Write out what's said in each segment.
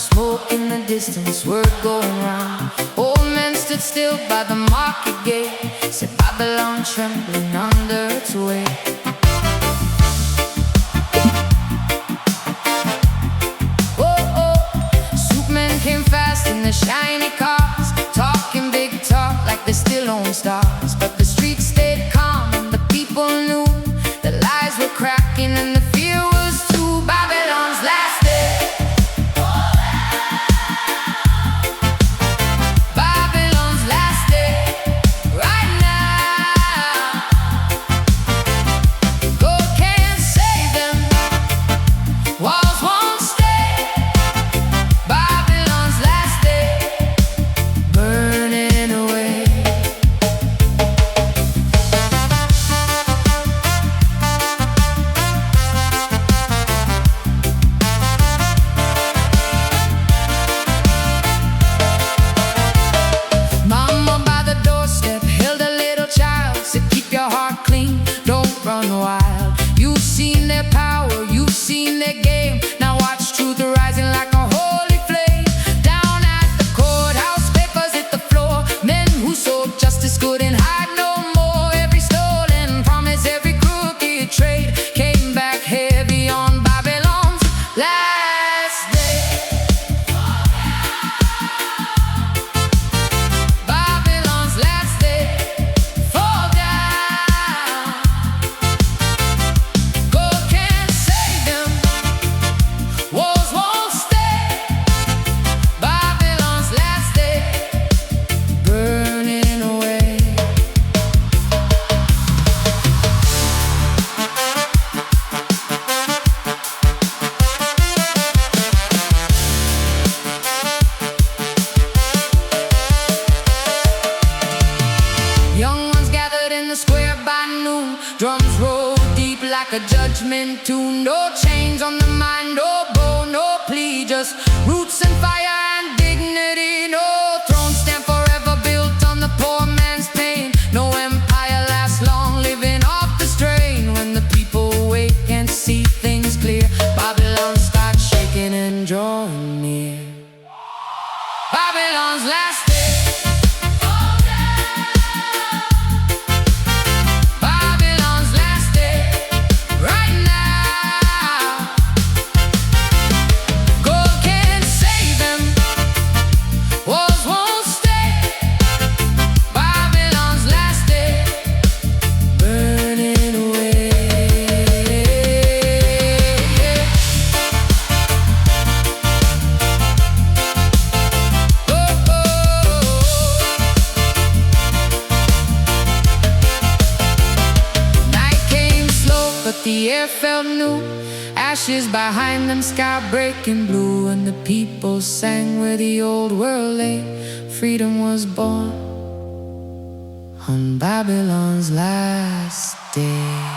smoke in the distance, word going round. Old men stood still by the market gate, said Babylon trembling under its weight. Oh, oh, soup men came fast in the shiny cars, talking big talk like they still own stars. But the streets stayed calm and the people knew the lies were cracking and the fear was true. Babylon's last day. Babylon's last day. Right now. Gold can't save them. Walls won't stay. Babylon's last day. Burning away. Mama by the doorstep held a little child, said keep your heart clean, don't run wild. You've seen their power, you've seen their game. Now watch truth rising like a holy flame. Down at the courthouse, papers hit the floor. Men who sold justice couldn't hide no more. Every stolen promise, every crooked trade came back heavy on Babylon's last day. Babylon's last day. Fall down. Gold can't save them. Walls won't stay. Babylon's last day. Burning away. Young ones gathered in the square by noon. Drums roll deep like a judgment tune. No chains on the mind, no bow, no plea. Just roots and fire and dignity. No throne stand forever built on the poor man's pain. No empire lasts long, living off the strain. When the people wake and see things clear, Babylon starts shaking and drawing near. Babylon's last day. Babylon's last day. Right now. Gold can't save them. Walls won't stay. Babylon's last day. Burning away. Oh, oh. Night came slow, but the air felt new. Ashes behind them, sky breaking blue. And the people sang where the old world lay. Freedom was born on Babylon's last day.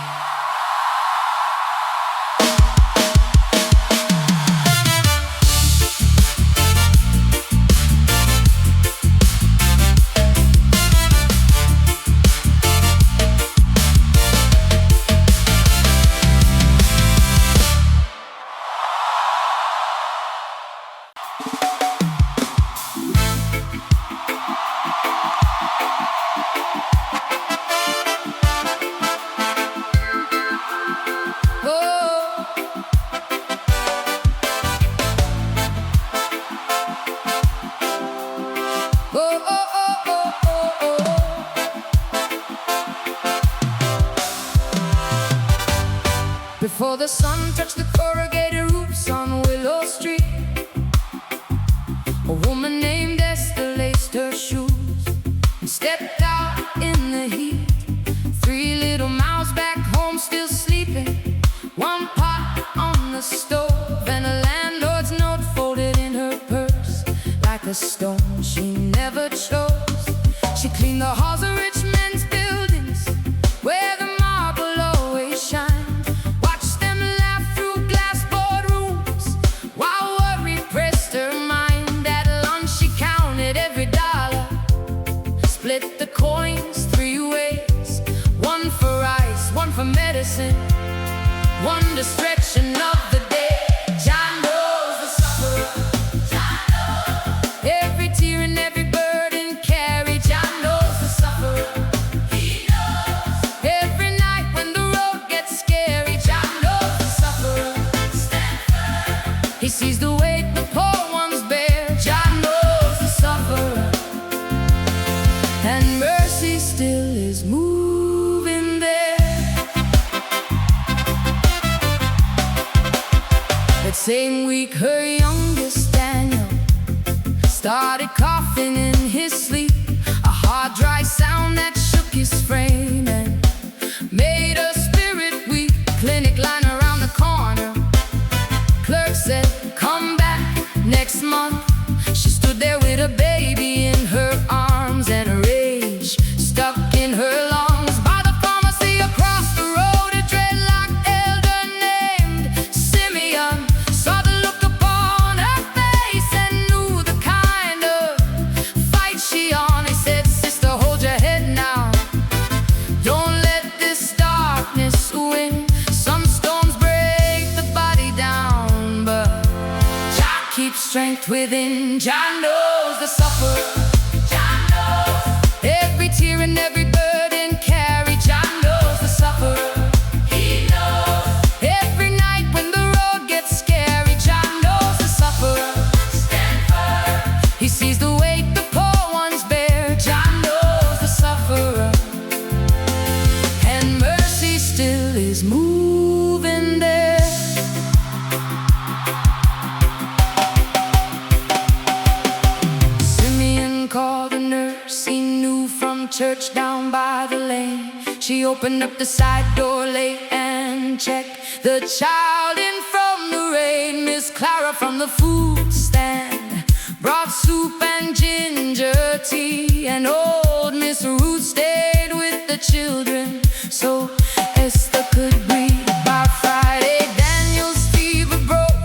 Before the sun touched the corrugated roofs on Willow Street, a woman named Esther laced her shoes and stepped out in the heat. 3 little mouths back home still sleeping, 1 pot on the stove, and a landlord's note folded in her purse like a stone she never chose. She cleaned the halls of rich men's buildings where the marble always shined. Watched them laugh through glass boardrooms while worry pressed her mind. At lunch she counted every dollar, split the coins 3 ways, 1 for rice, 1 for medicine, 1 to stretch another day. John knows the sufferer. started coughing in his sleep, a hard, dry sound that shook his frame and made a spirit weak. Clinic line around the corner. Clerk said, come back next month. She stood there with a baby in her arms and a rage stuck in her lungs. By the pharmacy across the road, a dreadlocked elder named Simeon saw the look upon her face and knew the kind of fight she on. He said, sister, hold your head now. Don't let this darkness win. Some storms break the body down, but Jah keeps strength within. Jah knows the sufferer. Jah knows every tear and every burden carried. Jah knows the sufferer. He knows every night when the road gets scary. Jah knows the sufferer. Stand firm. He sees the weight the poor ones bear. Jah knows the sufferer. And mercy still is moving there. Simeon called a nurse he knew from church down by the lane. She opened up the side door late and checked the child in from the rain. Miss Clara from the food stand brought soup and ginger tea, and old Miss Ruth stayed with the children so Esther could breathe. By Friday, Daniel's fever broke.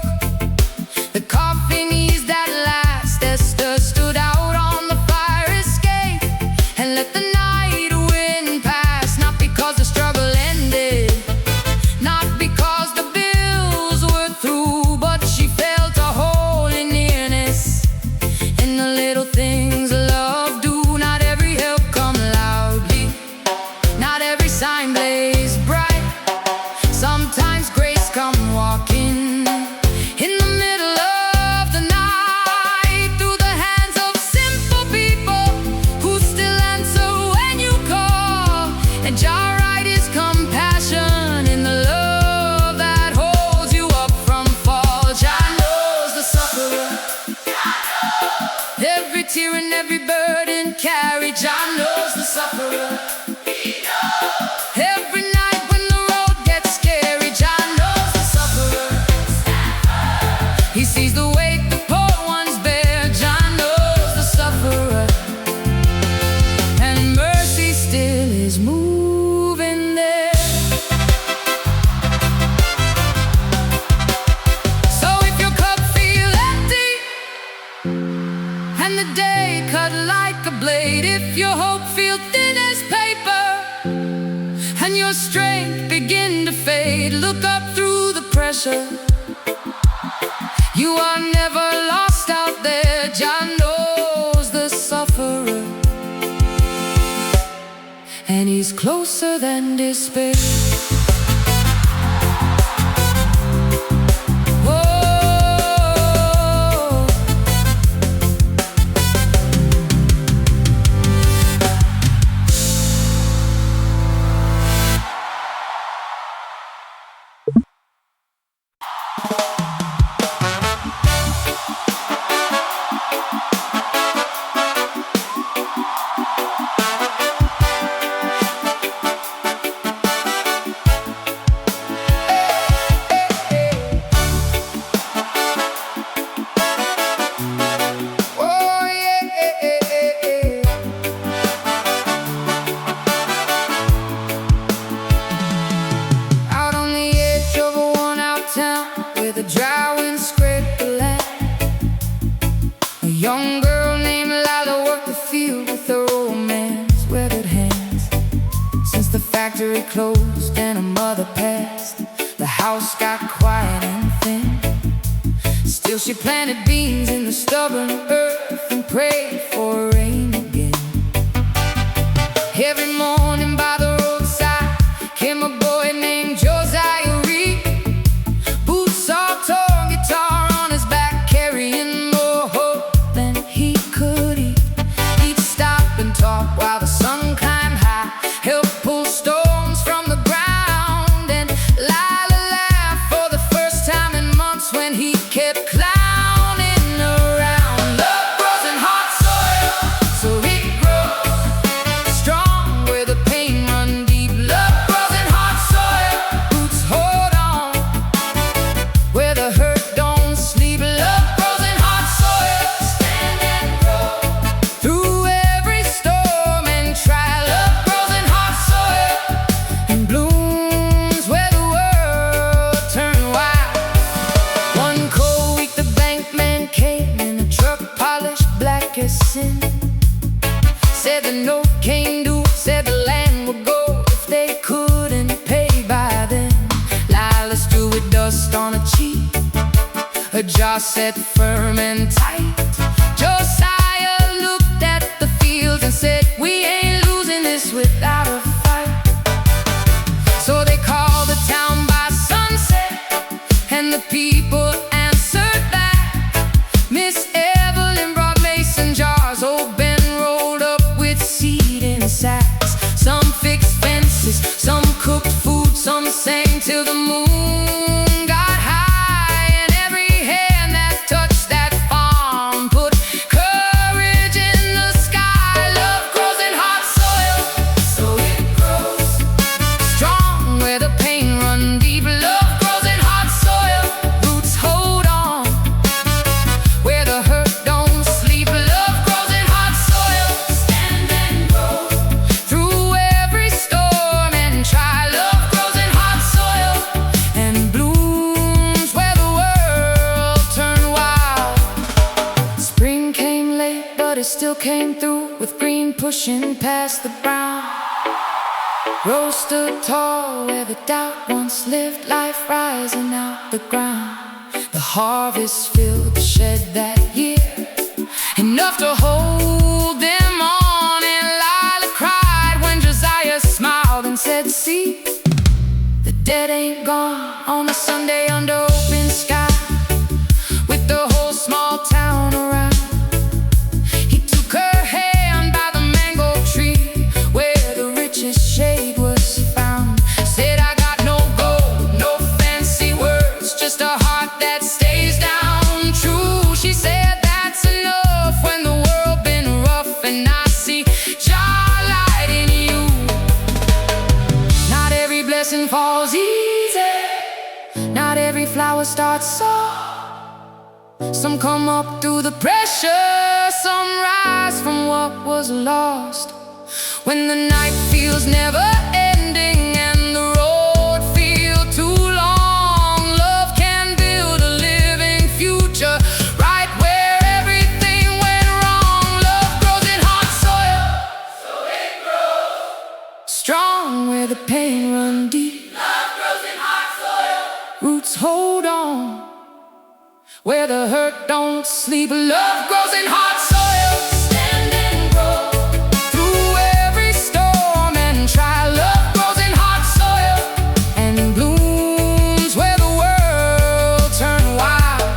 The coughing eased at last. Esther stood out on the fire escape and let the night wind pass. Not because the struggle ended, not because the bills were through, but she felt a holy nearness in the little things love do. Not every help come loudly, not every sign blaze bright. Sometimes grace come walking in the middle of the night, through the hands of simple people who still answer when you call. And Jah write his compassion in the love that holds you up from fall. Jah knows the sufferer. Every tear and every burden carried. Jah knows the sufferer. Every night when the road gets scary. Jah knows the sufferer. He sees the weight the poor ones bear. Jah knows the sufferer. And mercy still is moving there. So if your cup feel empty and the day cut like a blade, if your hope feel thin as paper and your strength begin to fade, look up through the pressure. You are never lost out there. Jah knows the sufferer, and he's closer than despair. Out on the edge of a worn-out town where the dry wind scraped the land, a young girl named Lila worked the field with her old man's weathered hands. Since the factory closed and her mother passed, the house got quiet and thin. Still she planted beans in the stubborn earth and prayed for rain again. Every morning by the roadside came a boy named Josiah Reed, boots all torn, guitar on his back, carrying more hope than he could eat. He'd stop and talk while the sun climbed high, help pull stones from the ground. And Lila laughed for the first time in months when he kept clowning around. Love grows in jaw set firm and tight. Josiah looked at the fields and said, "We ain't losing this without a fight." So they called the town by sunset, and the people answered back. Miss Evelyn brought mason jars, old Ben rolled up with seed in sacks. Some fixed fences, some cooked food, some sang till the moon got high. And every hand that touched that farm put courage in the sky. Love grows in hot soil, so it grows strong where the pain run deep. Love grows in hot soil, roots hold on where the hurt don't sleep. Love grows in hot soil, stand and grow through every storm and try. Love grows in hot soil and blooms where the world turned wild. Spring came late, but it still came through, with green pushing past the brown. Rose stood tall where the doubt once lived, life rising out the ground. The harvest filled the shed that year, enough to hold them on. And Lila cried when Josiah smiled and said, "See, the dead ain't gone." On a Sunday under open sky, with the whole small town around, he took her hand by the mango tree where the richest shade was found. Said, "I got no gold, no fancy words, just a heart that stays down true." She said, "That's enough when the world been rough, and I see starlight in you." Not every blessing falls easy, not every flower starts soft. Some come up through the pressure, some rise from what was lost. When the night feels never ending and the road feels too long, love can build a living future right where everything went wrong. Love grows in hot soil, so it grows strong where the pain run deep. Love grows in hot soil, roots hold on where the hurt don't sleep. Love grows in hot soil, stand and grow through every storm and try. Love grows in hot soil and blooms where the world turned wild.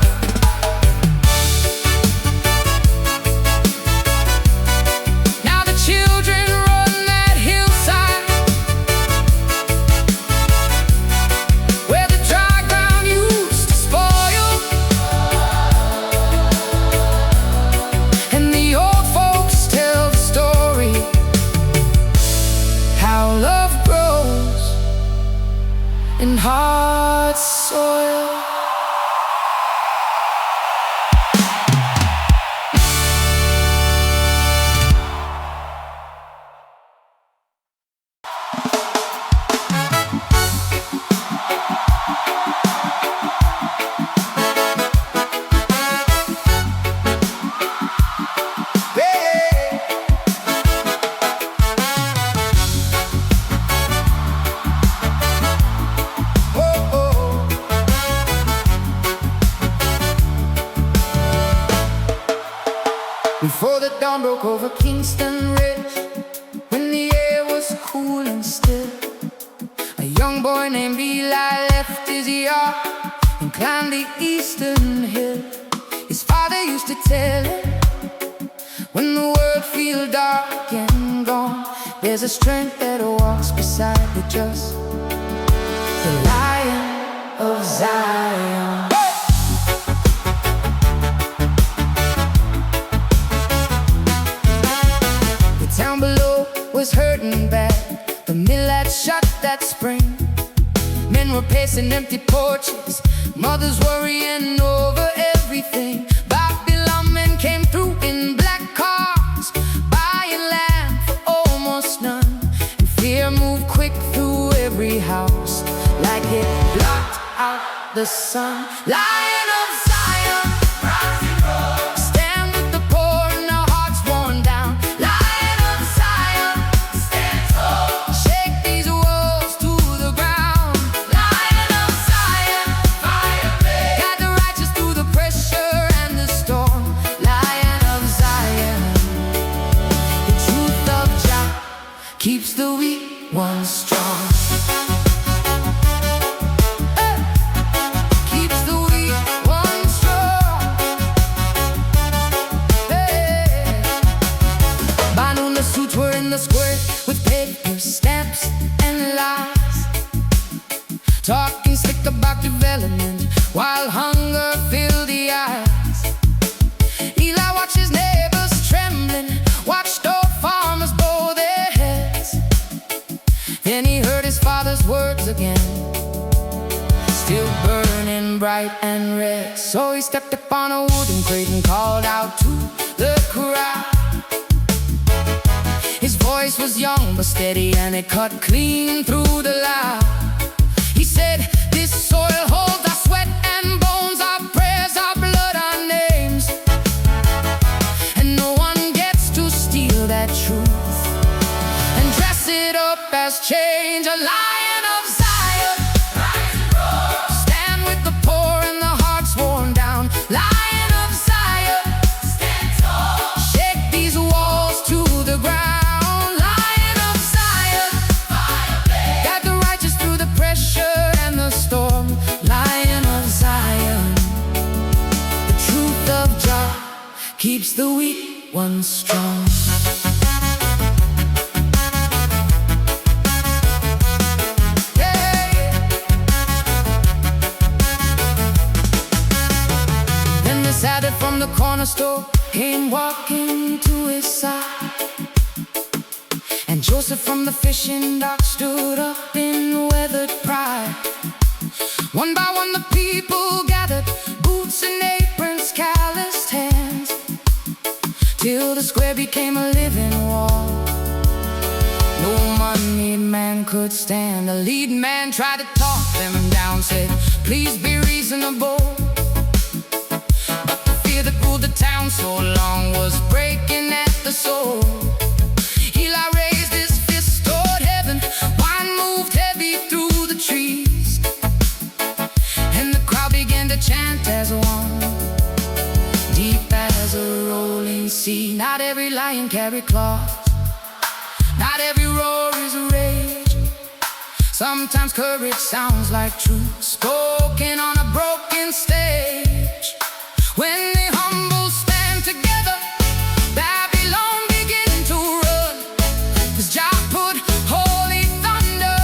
Now the children run that hillside where the dry ground used to spoil. And the old folks tell the story, how love grows in hard soil. Before the dawn broke over Kingston Ridge, when the air was cool and still, a young boy named Eli left his yard and climbed the eastern hill. His father used to tell him, when the world feels dark and gone, there's a strength that walks beside the just, the Lion of Zion. The town below was hurting bad, the mill had shut that spring. Men were pacing empty porches, mothers worrying over everything. Babylon men came through in black cars, buying land for almost none. And fear moved quick through every house, like it blocked out the sun. Lion of Zion, rise and roar, stand with the poor and our hearts worn down. Lion of Zion, stand tall, shake these walls to the ground. Lion of Zion, fire blaze, guide the righteous through the pressure. words again, still burning bright and red. So he stepped upon a wooden crate and called out to the crowd. His voice was young but steady, and it cut clean through the loud. He said, "This soil holds our sweat and bones, our prayers, our blood, our names, and no one gets to steal that truth and dress it up as change. A lion of Zion, rise and roar. Stand with the poor and the hearts worn down. Lion of Zion, stand tall. Shake these walls to the ground. Lion of Zion, fire blaze. Guide the righteous through the pressure and the storm. Lion of Zion, the truth of Jah keeps the weak ones strong." Saddle from the corner store came walking to his side, and Joseph from the fishing dock stood up in weathered pride. One by one the people gathered, boots and aprons, calloused hands, till the square became a living wall. No moneyed man could stand. The lead man tried to talk them down, said, "Please be reasonable." That ruled the town so long was breaking at the soul. Eli raised his fist toward heaven, wine moved heavy through the trees, and the crowd began to chant as one, deep as a rolling sea. Not every lion carried claws, not every roar is a rage. Sometimes courage sounds like truth spoken on a broken stage. When the humble stand together, Babylon begin to run, 'cause Jah put holy thunder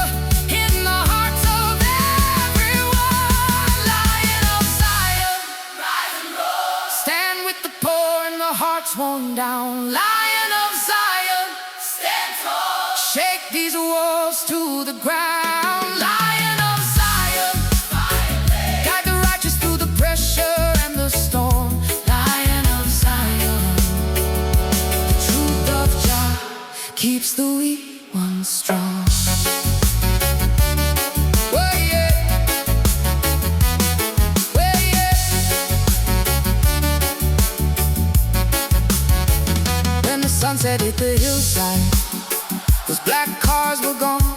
in the hearts of everyone. Lion of Zion, rise and roar. Stand with the poor and the hearts worn down. Lion of Zion, stand tall. Shake these walls to the ground. Lion of Zion, fire blaze. Guide the righteous through the pressure and the storm. Lion of Zion, the truth of Jah keeps the weak ones strong. Well, yeah. Well, yeah. When the sunset hit the hillside, those black cars were gone,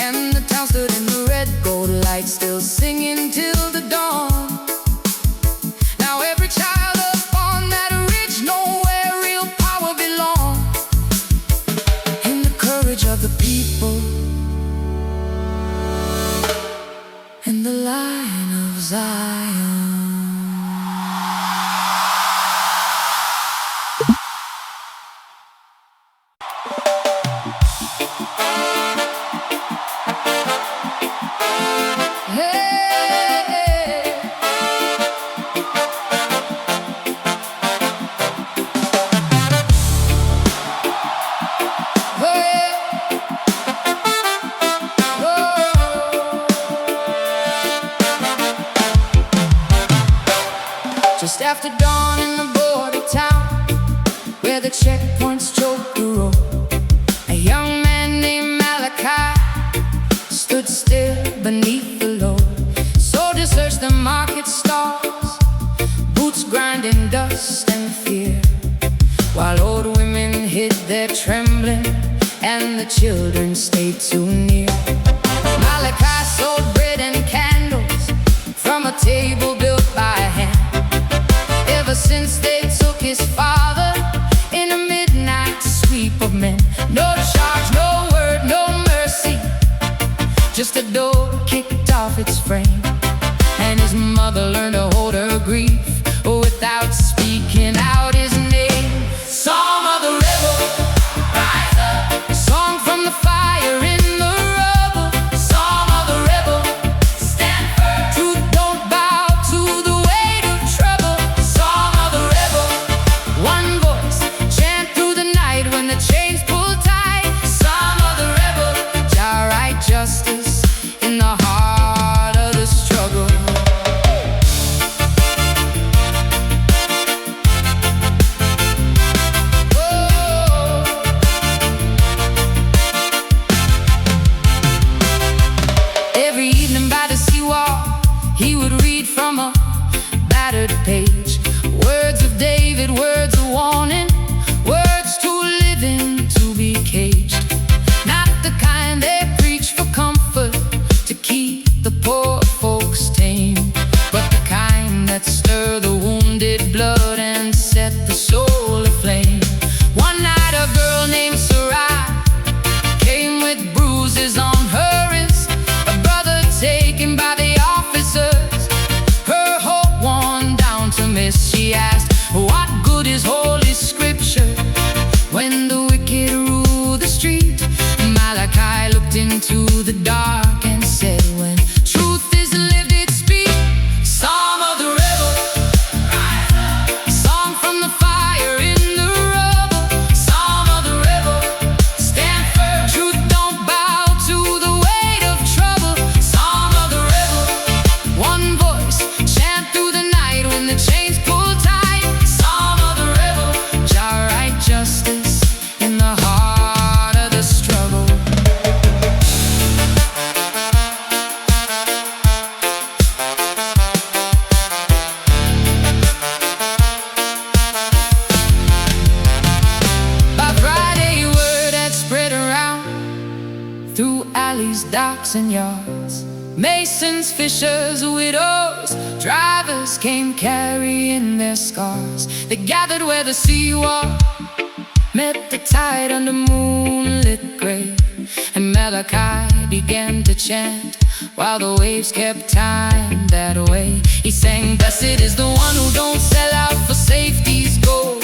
and the town stood in the red gold light, still singing till the dawn. Now every child upon that ridge know where real power belongs, in the courage of the people and the Lion of Zion. Just after dawn in the border town, where the checkpoints choke the road, a young man named Malachi stood still beneath the load. Soldiers searched the market stalls, boots grinding dust and fear, while old women hid their trembling and the children stayed too near. Malachi sold bread and candles from a table built by hand, ever since they took his father in a midnight sweep of men. No charge, no word, no mercy, just a door kicked off its frame, and his mother learned to hold her grief without speaking out his name. Song of the rebel, rise up. Song from the fire in the rubble. Song of the rebel, stand firm. Truth don't bow to the weight of trouble. Song of the rebel, one voice, chant through the night when the chains pull tight. Song of the rebel, Jah right, she asked, what good is holy scripture when the wicked rule the street? Malachi looked into the dark and said, when truth is lived it speaks. Psalm of the rebel, song from the fire in the rubble. Psalm of the rebel, stand firm, truth don't bow to the weight of trouble. Psalm of the rebel, one voice, chant through the night when the chains pull tight. Psalm of the rebel, Jah right justice in the heart of the struggle. By Friday, word had spread around through alleys, docks, and yards. Masons, fishers, widows, drivers came carrying their scars. They gathered where the sea was, met the tide under moonlit gray. And Malachi began to chant while the waves kept time that way. He sang, blessed is the one who don't sell out for safety's gold.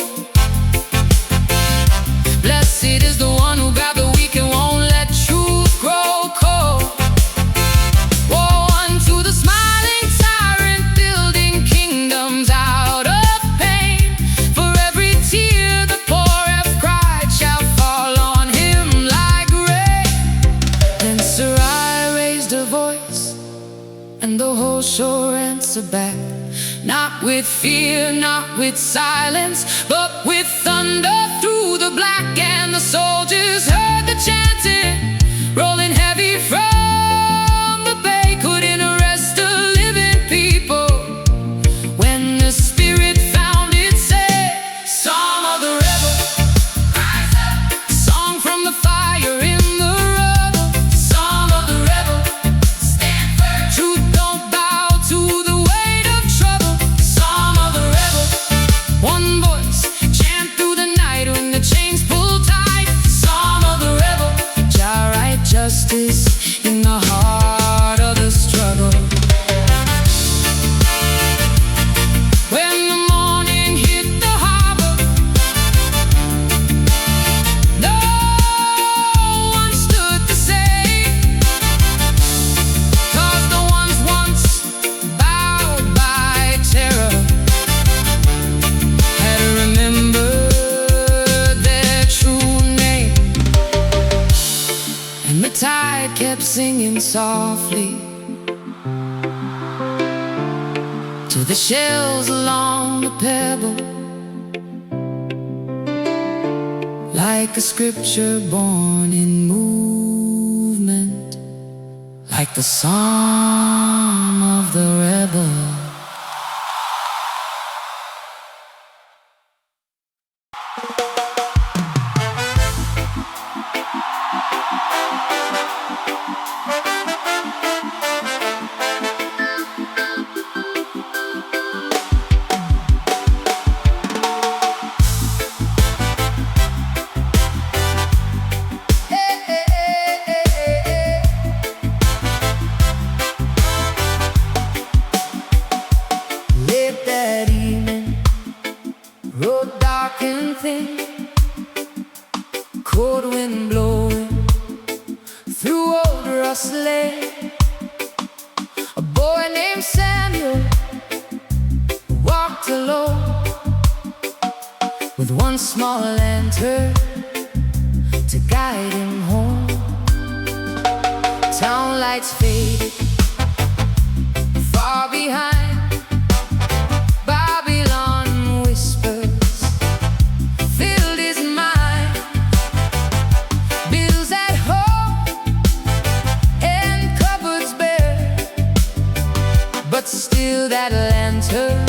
Blessed is the one who got the weak and won't let truth grow cold. Woe unto the smiling tyrant building kingdoms out of pain. For every tear the poor have cried shall fall on him like rain. Then Sarai raised her voice and the whole shore answered back, not with fear, not with silence, but with thunder through the black. And the soldiers heard the chanting rolling heavy from the bay. Couldn't arrest a living people when the spirit found itself. Psalm of the rebel, rise up, song from the fire in the rubble. Psalm of the rebel, stand firm, truth don't bow to the weight of trouble. Psalm of the rebel, one voice, chant through the night when the chains pull tight. Psalm of the rebel, Jah right justice in the heart of the struggle. When the morning hit the harbor, no one stood to save, 'cause the ones once bowed by terror had remembered their true name. And the tide kept singing softly to the shells along the pebble, like a scripture born in movement, like the psalm of the rebel. Late that evening, road dark and thin, cold wind blowing through old Rust Lane. A boy named Samuel walked alone with one small lantern to guide him home. Town lights faded far behind. Babylon whispers filled his mind. Bills at home and cupboards bare, but still that lantern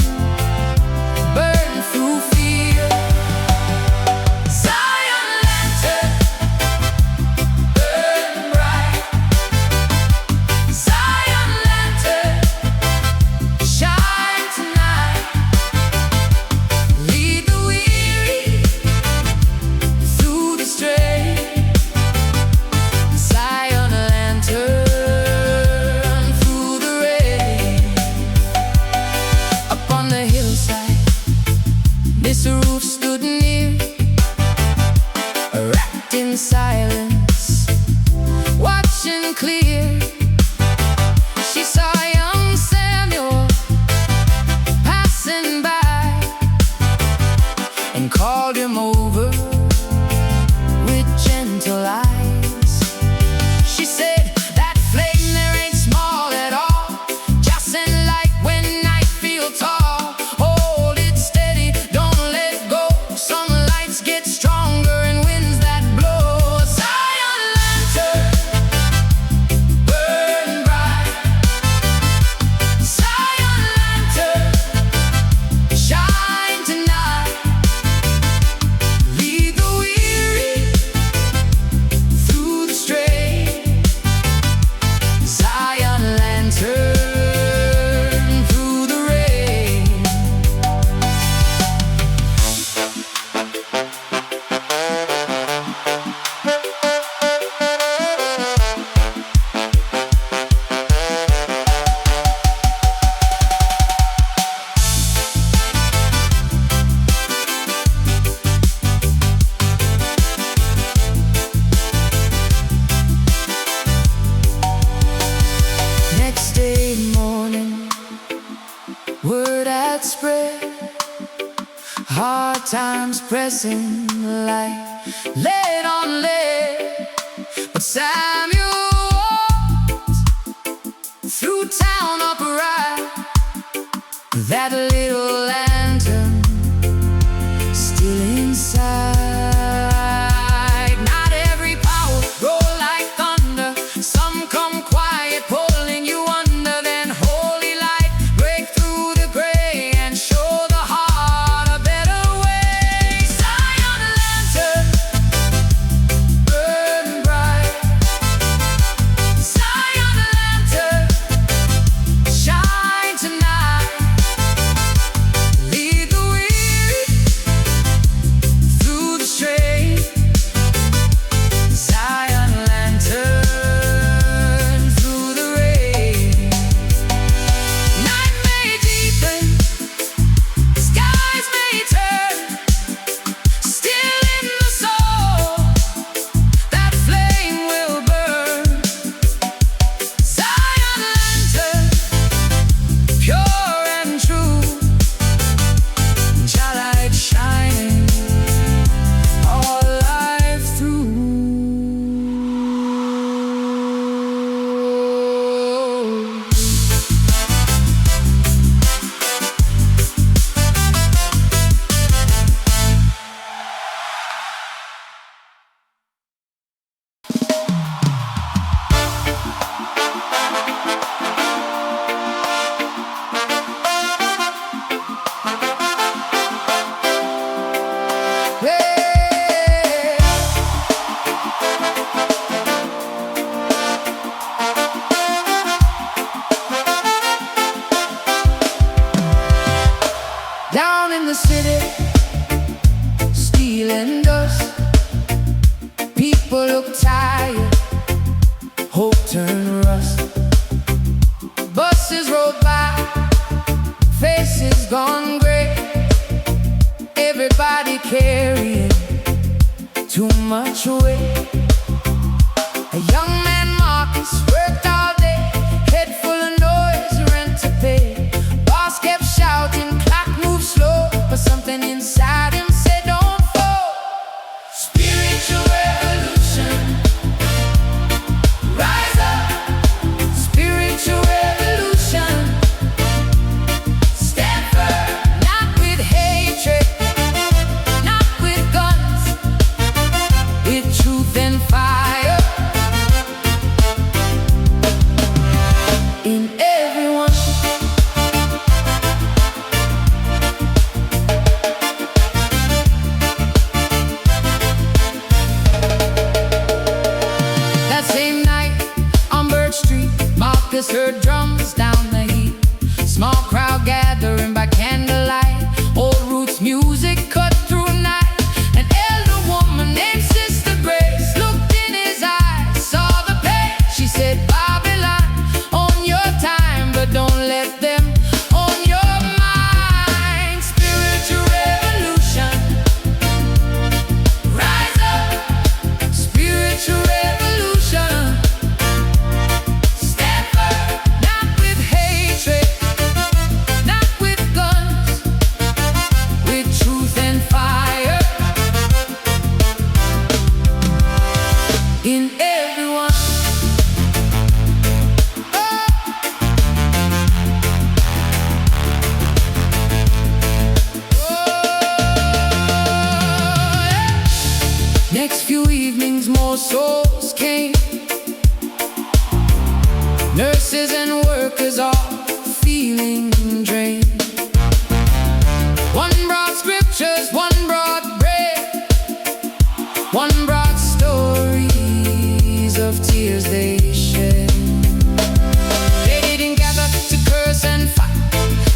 burned through fear. Zion lantern, burn bright. Zion lantern, roof stood near, wrapped in silence, watching clear. She saw young Samuel passing by and called him over with gentle eyes. She said, "That flame there ain't small at all, just in light when night feels tall. Hold it steady, don't let go. Some lights get stronger and winds that blow. Zion lantern, burn bright. Zion lantern, shine tonight. Lead the weary through the stray. Zion lantern through the rain." Next day morning, word had spread, hard times pressing like lead on lead. But Samuel walked through town upright, that little lantern still inside. Not every power roll like thunder, some come quiet, pulling you under. Then holy light break through the gray and show the heart a better way. Zion lantern, burn bright. Zion lantern, shine tonight. Lead the weary through the stray. Zion lantern through the rain. Night may deepen, skies may turn, still in the soul that flame will burn. Zion lantern, pure and true, your light shining all life through. Hey. Down in the city, steel and dust, people look tired, hope turn rust. Buses roll by, faces gone gray, everybody carrying too much weight. A young man Marcus worked all day, head full of noise, rent to pay. Boss kept shouting, clock moved slow, but something inside him said don't fall. Spiritual revolution, rise up. Spiritual revolution, stand firm. Not with hatred, not with guns, with truth and fire. Next few evenings more souls came. Nurses and workers all feeling drained. One brought scriptures, one brought bread, one brought stories of tears they shed. They didn't gather to curse and fight.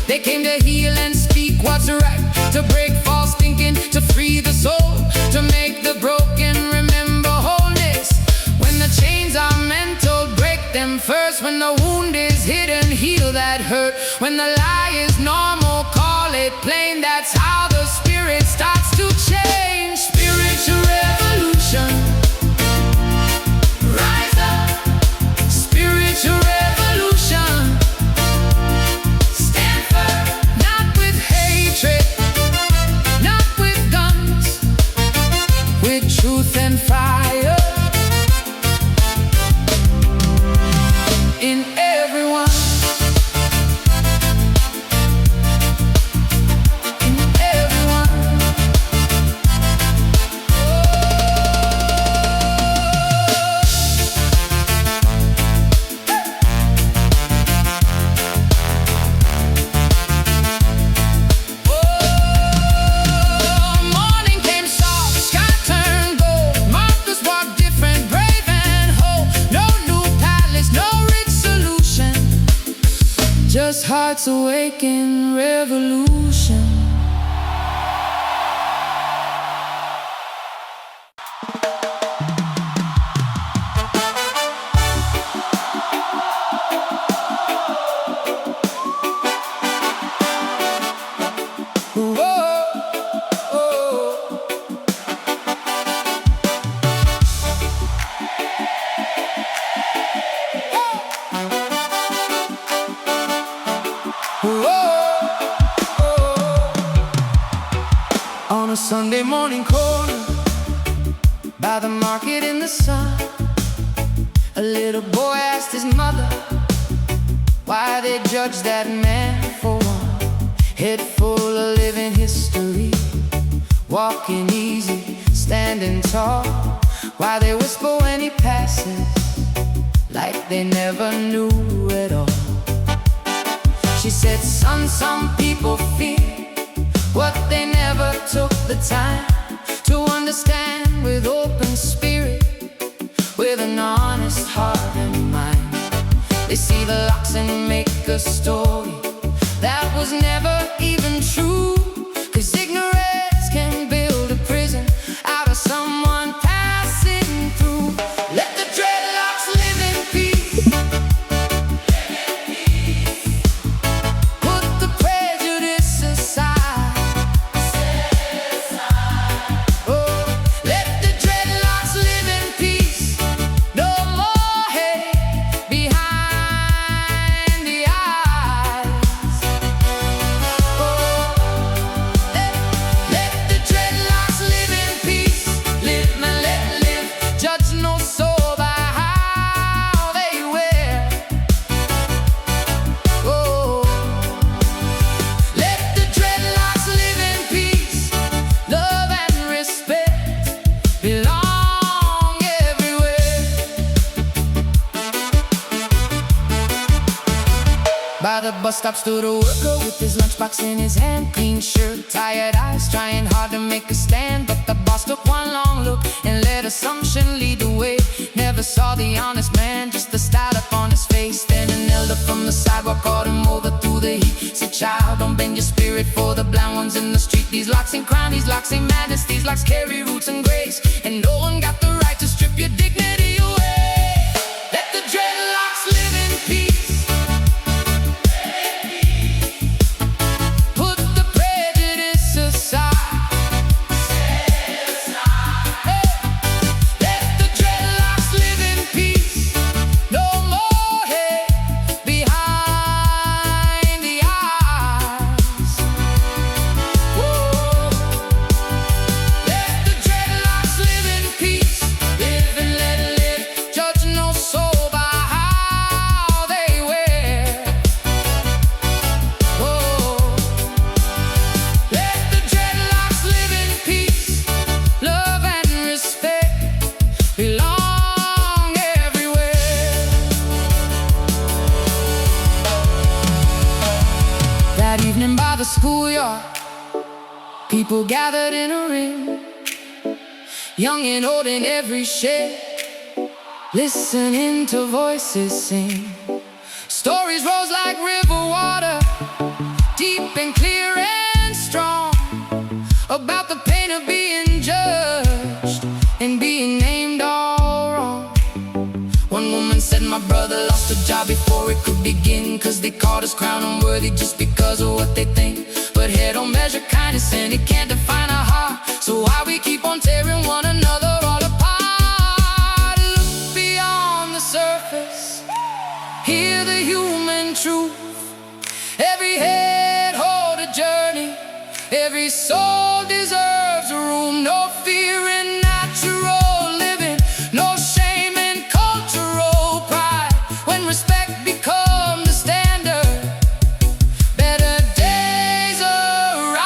They came to heal and speak what's right, to break false thinking, to free the soul, to make the broken remember wholeness. When the chains are mental, break them first. When the wound is hidden, heal that hurt. When the lie is normal, call it plain. That's how the spirit starts to change. Spiritual revolution. Rise up. Spiritual revolution. Stand firm. Not with hatred, not with guns, with truth and fire in everyone. Just hearts awake in revolution. On a Sunday morning corner, by the market in the sun, a little boy asked his mother why they judge that man for one. Head full of living history, walking easy, standing tall, why they whisper when he passes, like they never knew at all. She said, son, some people fear what they never took the time to understand. With open spirit, with an honest heart and mind, they see the locks and make a story that was never even true. 'Cause ignorance can build a prison out of someone passing through. Let the dreadlocks live in peace. Put the prejudice aside. By the bus stop stood a worker with his lunchbox in his hand, clean shirt, tired eyes, trying hard to make a stand. But the boss took one long look and let assumption lead the way. Never saw the honest man, just the style up on his face. Then an elder from the sidewalk called him over through the heat. Said, child, don't bend your spirit for the blind ones in the street. These locks ain't crime, these locks ain't madness, these locks carry roots and grace. And no one got the right to strip your dignity away. Let the dreadlocks live in peace. Let people gathered in a ring, young and old in every shade, listening to voices sing. Stories rose like river water, deep and clear and strong, about the pain of being judged and being named all wrong. One woman said, my brother lost a job before it could begin, 'cause they called his crown unworthy just because of what they think. But hair don't measure kindness and it can't define our heart, so why we keep on tearing one another all apart? Look beyond the surface, hear the human truth. Every head hold a journey, every soul deserves a room. No fear in natural living, no shame in cultural pride. When respect becomes the standard, better days arrive.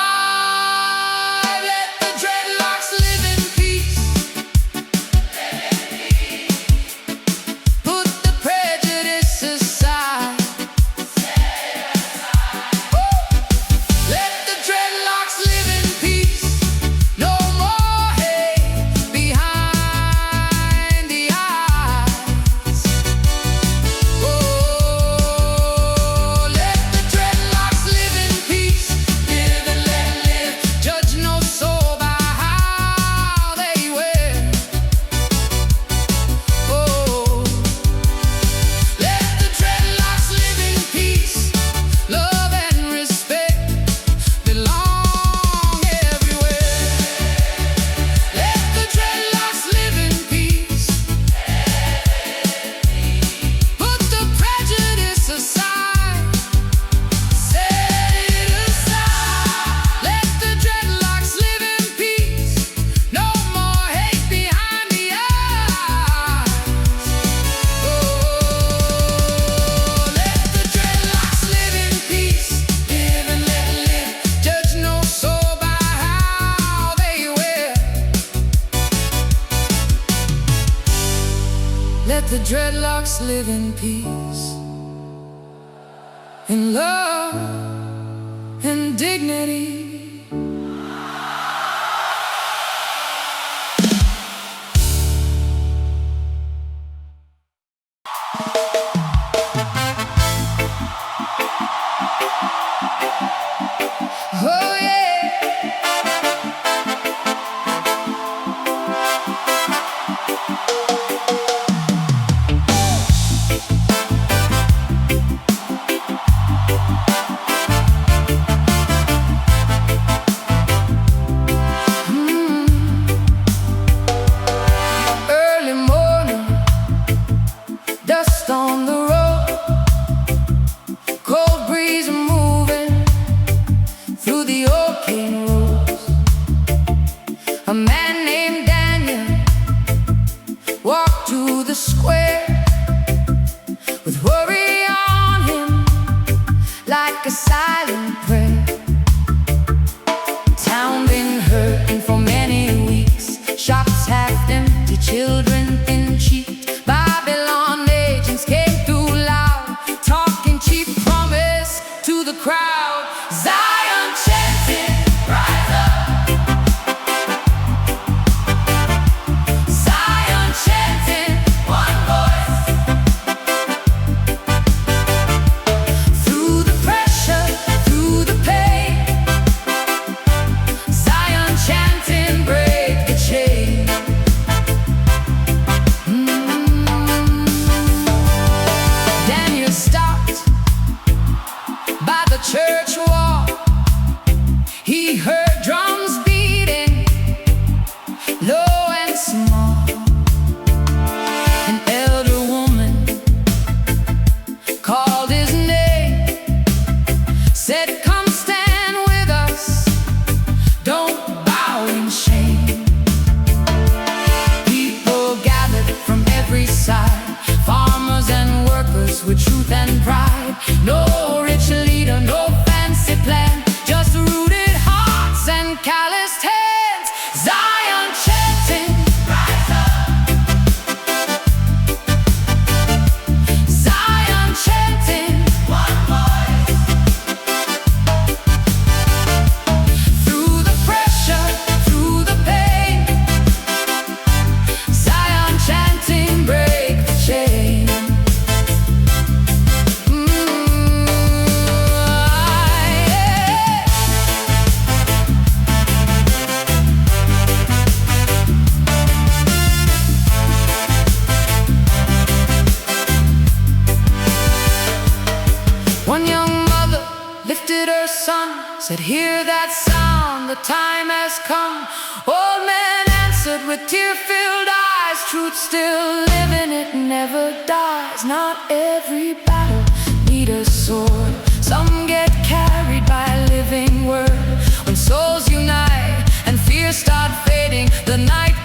Let the dreadlocks live in peace. Put the prejudice aside. Let the dreadlocks live in peace. No more hate behind the eyes. Oh, let the dreadlocks live in peace. Live and let live. Judge no soul by how they wear. Oh, let the dreadlocks live in peace. Love and respect belong everywhere. Let the dreadlocks live in peace. Put the prejudice aside. Set it aside. Let the dreadlocks live in peace. No more hate behind the eyes. Oh, let the dreadlocks live in peace. Live and let live. Judge no soul by how they wear. Let the dreadlocks live in peace, in love and dignity. Oh yeah. said, "Hear that sound, the time has come." Old man answered with tear-filled eyes, "Truth still living, it never dies. Not every battle need a sword. Some get carried by a living word. When souls unite and fears start fading, the night